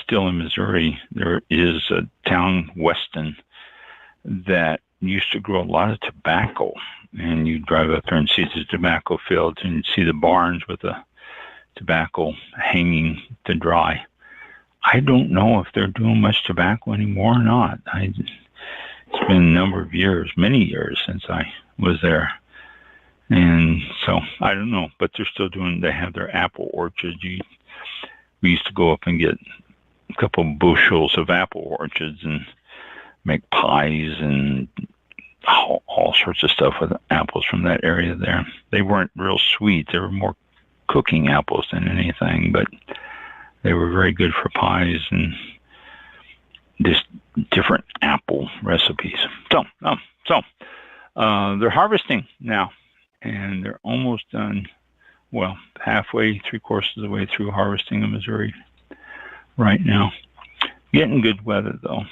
still in Missouri, there is a town, Weston, that used to grow a lot of tobacco. And you drive up there and see the tobacco fields and see the barns with the tobacco hanging to dry. I don't know if they're doing much tobacco anymore or not. It's been a number of years, many years since I was there. And so I don't know, but they're still they have their apple orchards. We used to go up and get a couple of bushels of apple orchards and make pies and all sorts of stuff with apples from that area there. They weren't real sweet. They were more cooking apples than anything, but they were very good for pies and just different apple recipes. So they're harvesting now, and they're almost done. Well, halfway, 3/4 of the way through harvesting in Missouri right now. Getting good weather though.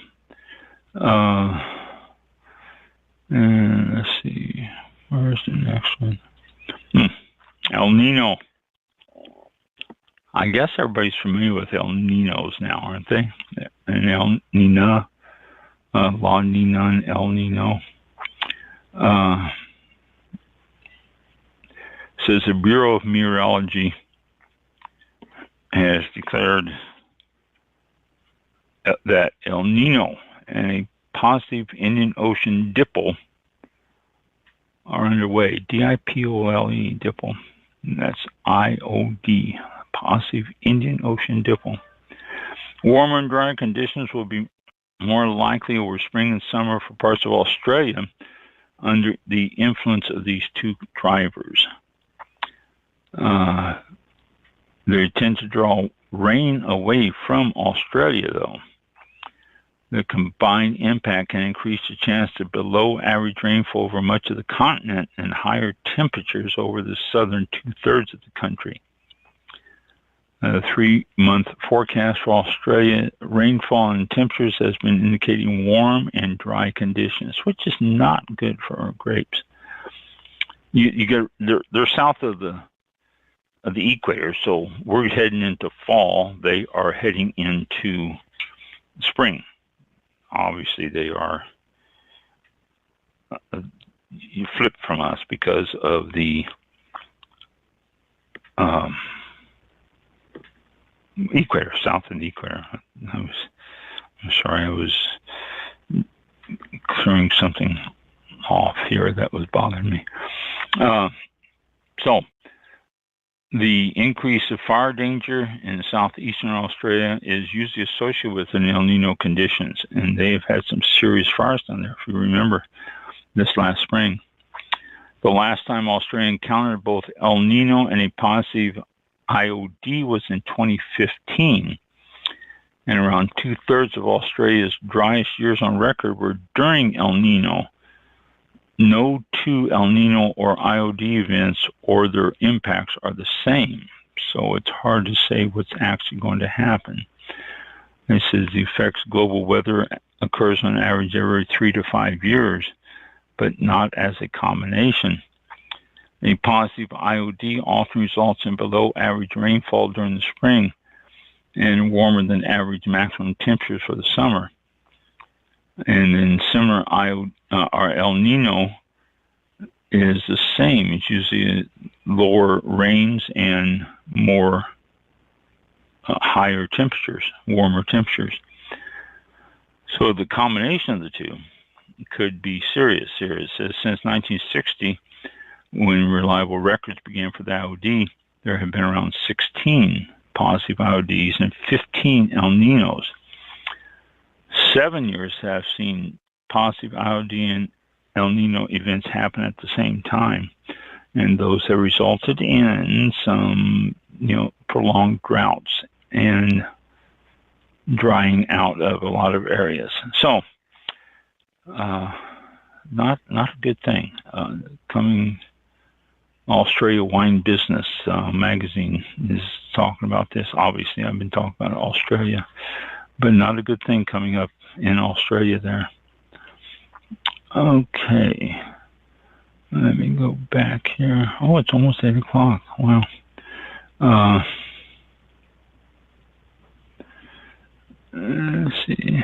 And let's see, where's the next one? El Nino. I guess everybody's familiar with El Ninos now, aren't they? And El Nina, La Nina and El Nino. Says the Bureau of Meteorology has declared that El Nino and a positive Indian Ocean dipole are underway. D-I-P-O-L-E, dipole. And that's I-O-D, positive Indian Ocean dipole. Warmer and drier conditions will be more likely over spring and summer for parts of Australia under the influence of these two drivers. They tend to draw rain away from Australia, though. The combined impact can increase the chance of below average rainfall over much of the continent and higher temperatures over the southern 2/3 of the country. The 3-month forecast for Australia rainfall and temperatures has been indicating warm and dry conditions, which is not good for our grapes. They're south of the equator, so we're heading into fall. They are heading into spring. Obviously, they are you flip from us because of the equator, south of the equator. I'm sorry, I was clearing something off here that was bothering me. So the increase of fire danger in southeastern Australia is usually associated with an El Nino conditions, and they have had some serious fires down there, if you remember, this last spring. The last time Australia encountered both El Nino and a positive IOD was in 2015, and around 2/3 of Australia's driest years on record were during El Nino. No two El Nino or IOD events or their impacts are the same, so it's hard to say what's actually going to happen. It says the effects of global weather occurs on average every 3 to 5 years, but not as a combination. A positive IOD often results in below average rainfall during the spring, and warmer than average maximum temperatures for the summer. And then similar our El Nino is the same. It's usually lower rains and more higher temperatures, warmer temperatures. So the combination of the two could be serious. Since 1960, when reliable records began for the IOD, there have been around 16 positive IODs and 15 El Ninos. 7 years have seen positive IOD and El Nino events happen at the same time, and those have resulted in some, prolonged droughts and drying out of a lot of areas. So, not a good thing. Coming Australia Wine Business magazine is talking about this. Obviously, I've been talking about Australia, but not a good thing coming up in Australia there. Okay. Let me go back here. Oh, it's almost 8 o'clock. Wow. Let's see.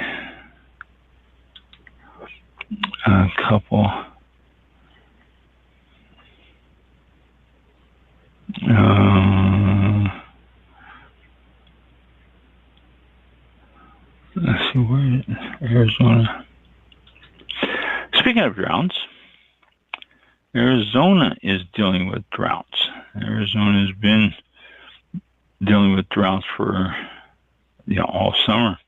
A couple. Let's see, where is Arizona? Speaking of droughts, Arizona is dealing with droughts. Arizona has been dealing with droughts for all summer.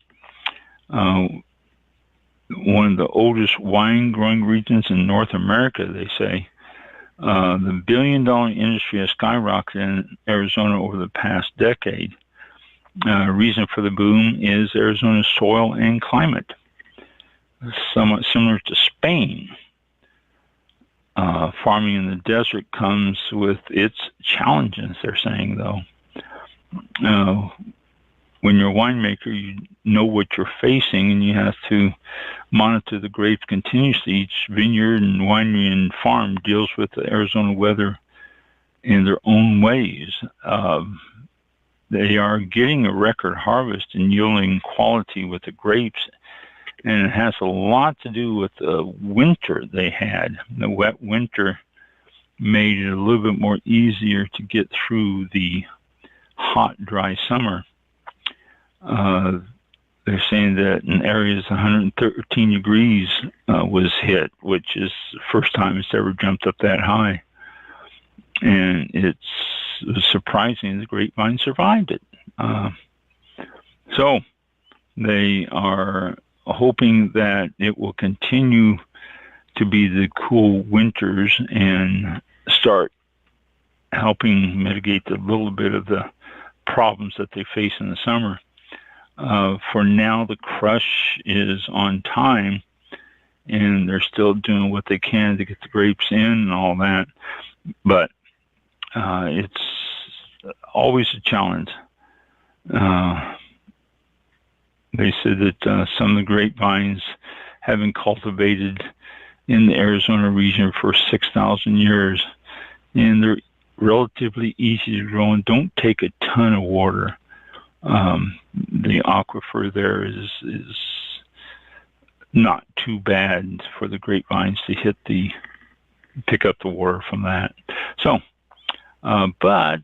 One of the oldest wine growing regions in North America, they say. The billion-dollar industry has skyrocketed in Arizona over the past decade. Reason for the boom is Arizona's soil and climate, somewhat similar to Spain. Farming in the desert comes with its challenges, they're saying, though. When you're a winemaker, you know what you're facing, and you have to monitor the grapes continuously. Each vineyard and winery and farm deals with the Arizona weather in their own ways. They are getting a record harvest and yielding quality with the grapes, and it has a lot to do with the winter they had. The wet winter made it a little bit more easier to get through the hot, dry summer. They're saying that in areas 113 degrees was hit, which is the first time it's ever jumped up that high. And it was surprising the grapevine survived it. So they are hoping that it will continue to be the cool winters and start helping mitigate a little bit of the problems that they face in the summer. For now, the crush is on time, and they're still doing what they can to get the grapes in and all that. But it's always a challenge. They said that some of the grapevines have been cultivated in the Arizona region for 6,000 years, and they're relatively easy to grow and don't take a ton of water. The aquifer there is not too bad for the grapevines to pick up the water from that. So, but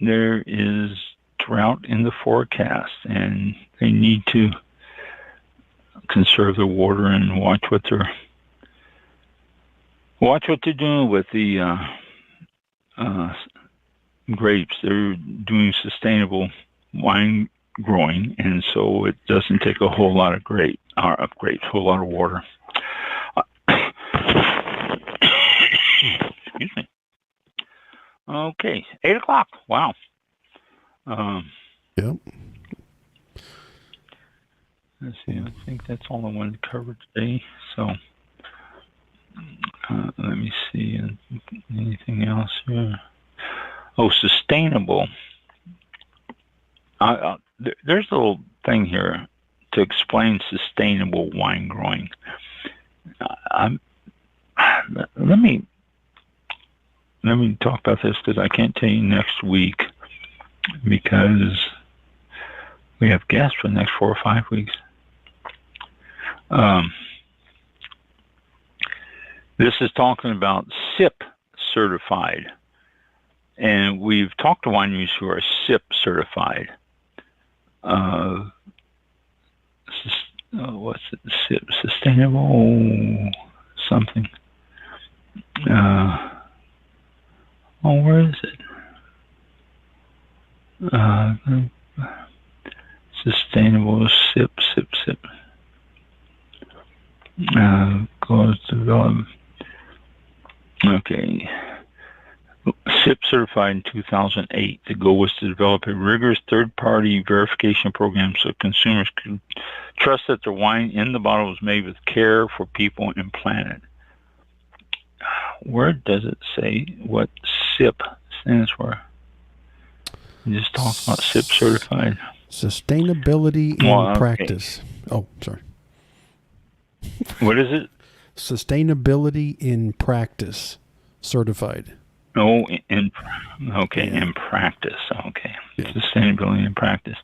there is drought in the forecast, and they need to conserve their water and watch what they're doing with the grapes. They're doing sustainable wine growing, and so it doesn't take a whole lot of grapes, a whole lot of water. Excuse me. Okay, 8 o'clock. Wow. Yep. Let's see. I think that's all I wanted to cover today. So let me see. Anything else here? Oh, sustainable. There's a little thing here to explain sustainable wine growing. Let me talk about this because I can't tell you next week because we have guests for the next 4 or 5 weeks. This is talking about SIP certified. And we've talked to wineries who are SIP certified. What's it? SIP, sustainable something. Where is it? Sustainable SIP. Goals development. Okay. SIP certified in 2008. The goal was to develop a rigorous third-party verification program so consumers could trust that the wine in the bottle was made with care for people and planet. Where does it say what SIP stands for? You just talked about SIP certified. Sustainability in practice. Oh, sorry. What is it? Sustainability in practice certified. Oh, in practice. Okay. Yeah. Sustainability in practice.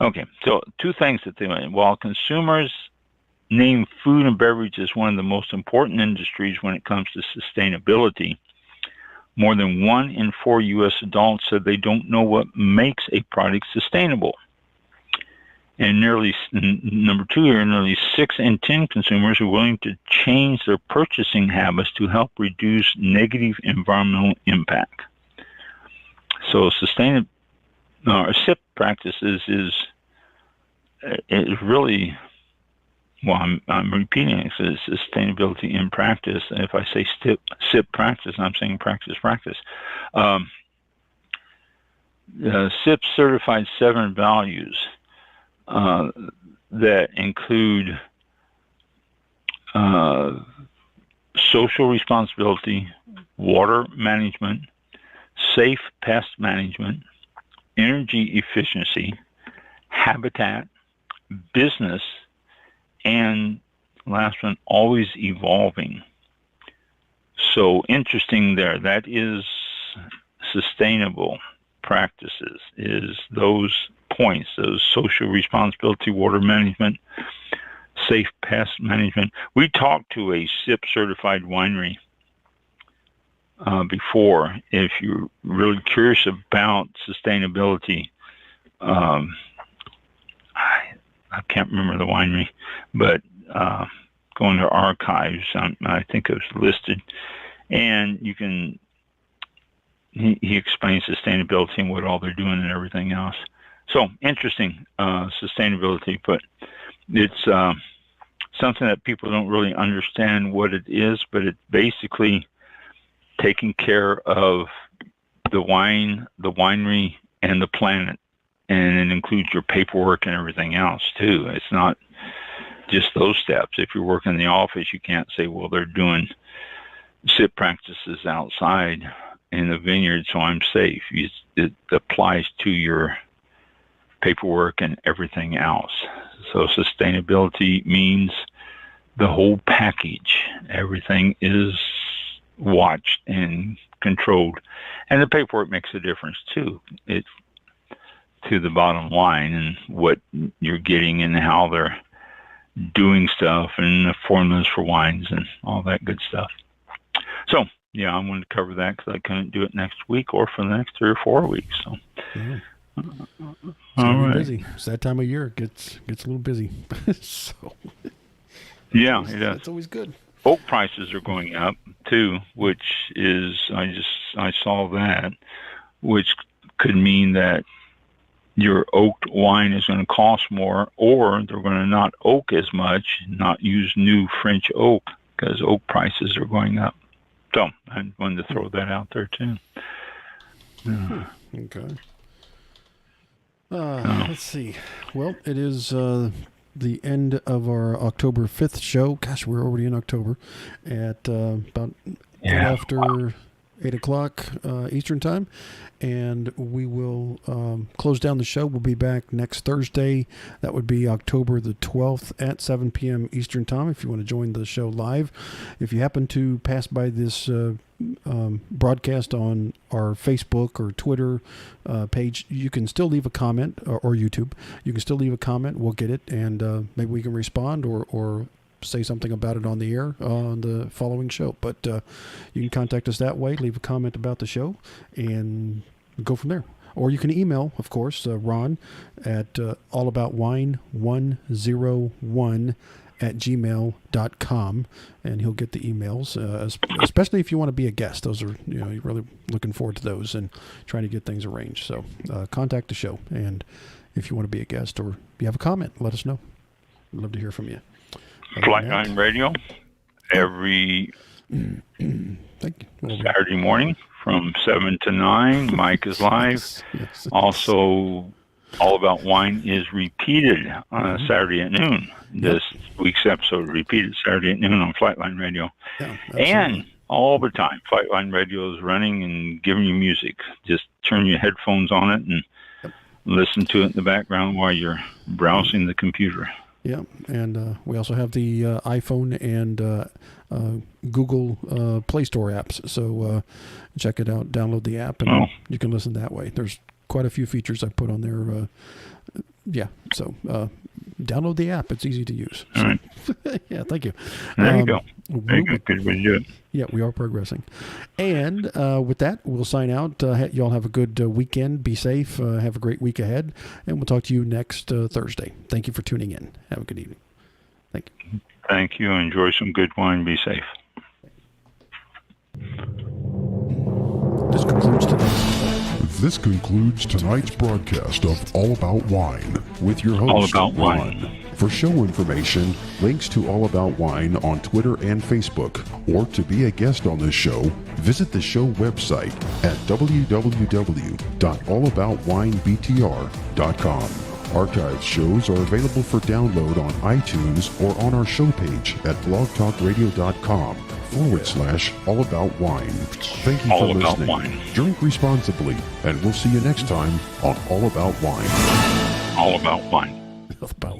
Okay. So 2 things that they want. While consumers name food and beverage as one of the most important industries when it comes to sustainability, more than 1 in 4 U.S. adults said they don't know what makes a product sustainable. And number 2 here, nearly 6 in 10 consumers are willing to change their purchasing habits to help reduce negative environmental impact. So SIP practices is really, well, I'm repeating it. It's sustainability in practice. And if I say SIP practice, I'm saying practice. SIP certified 7 values that include social responsibility, water management, safe pest management, energy efficiency, habitat, business, and last one, always evolving. So interesting there. That is sustainable practices, is those points, those social responsibility, water management, safe pest management. We talked to a SIP certified winery before. If you're really curious about sustainability, I can't remember the winery, but going to archives, I think it was listed, and you can. He explains sustainability and what all they're doing and everything else. So interesting, sustainability, but it's something that people don't really understand what it is, but it's basically taking care of the wine, the winery, and the planet. And it includes your paperwork and everything else too. It's not just those steps. If you're working in the office, you can't say, well, they're doing SIP practices outside in the vineyard, so I'm safe. It applies to your paperwork and everything else. So sustainability means the whole package. Everything is watched and controlled. And the paperwork makes a difference too. It's to the bottom line and what you're getting and how they're doing stuff and the formulas for wines and all that good stuff. So, yeah, I wanted to cover that because I couldn't do it next week or for the next 3 or 4 weeks. So, yeah. All right. Busy. It's that time of year. It gets a little busy. So, yeah, it does. It's always good. Oak prices are going up too, which is I saw that, which could mean that your oaked wine is going to cost more, or they're going to not oak as much, not use new French oak because oak prices are going up. So I wanted to throw that out there too. Okay. Let's see. Well, it is the end of our October 5th show. Gosh, we're already in October at about after 8 o'clock Eastern Time. And we will close down the show. We'll be back next Thursday. That would be October the 12th at 7 p.m. Eastern Time if you want to join the show live. If you happen to pass by this broadcast on our Facebook or Twitter page, you can still leave a comment, or YouTube. You can still leave a comment. We'll get it, and maybe we can respond or say something about it on the air on the following show. But you can contact us that way, leave a comment about the show, and go from there. Or you can email, of course, Ron at allaboutwine101@gmail.com, and he'll get the emails, especially if you want to be a guest. Those are, you're really looking forward to those and trying to get things arranged. So contact the show, and if you want to be a guest or you have a comment, let us know. We'd love to hear from you. Flightline Radio every Saturday morning from 7 to 9. Mike is live. Yes. Also, All About Wine is repeated on Saturday at noon. This week's episode repeated Saturday at noon on Flightline Radio. Yeah, and all the time, Flightline Radio is running and giving you music. Just turn your headphones on it and listen to it in the background while you're browsing the computer. Yeah, and we also have the iPhone and Google Play Store apps. So check it out, download the app, and you can listen that way. There's quite a few features I put on there. So download the app. It's easy to use. So, all right. Yeah, thank you. There you go. Very good way to do it. Yeah, we are progressing. And with that, we'll sign out. Y'all have a good weekend. Be safe. Have a great week ahead. And we'll talk to you next Thursday. Thank you for tuning in. Have a good evening. Thank you. Thank you. Enjoy some good wine. Be safe. This concludes tonight's broadcast of All About Wine with your host, All About Ron. Wine. For show information, links to All About Wine on Twitter and Facebook, or to be a guest on this show, visit the show website at www.allaboutwinebtr.com. Archived shows are available for download on iTunes or on our show page at blogtalkradio.com/All About Wine. Thank you for listening. Wine. Drink responsibly, and we'll see you next time on All About Wine. All About Wine. About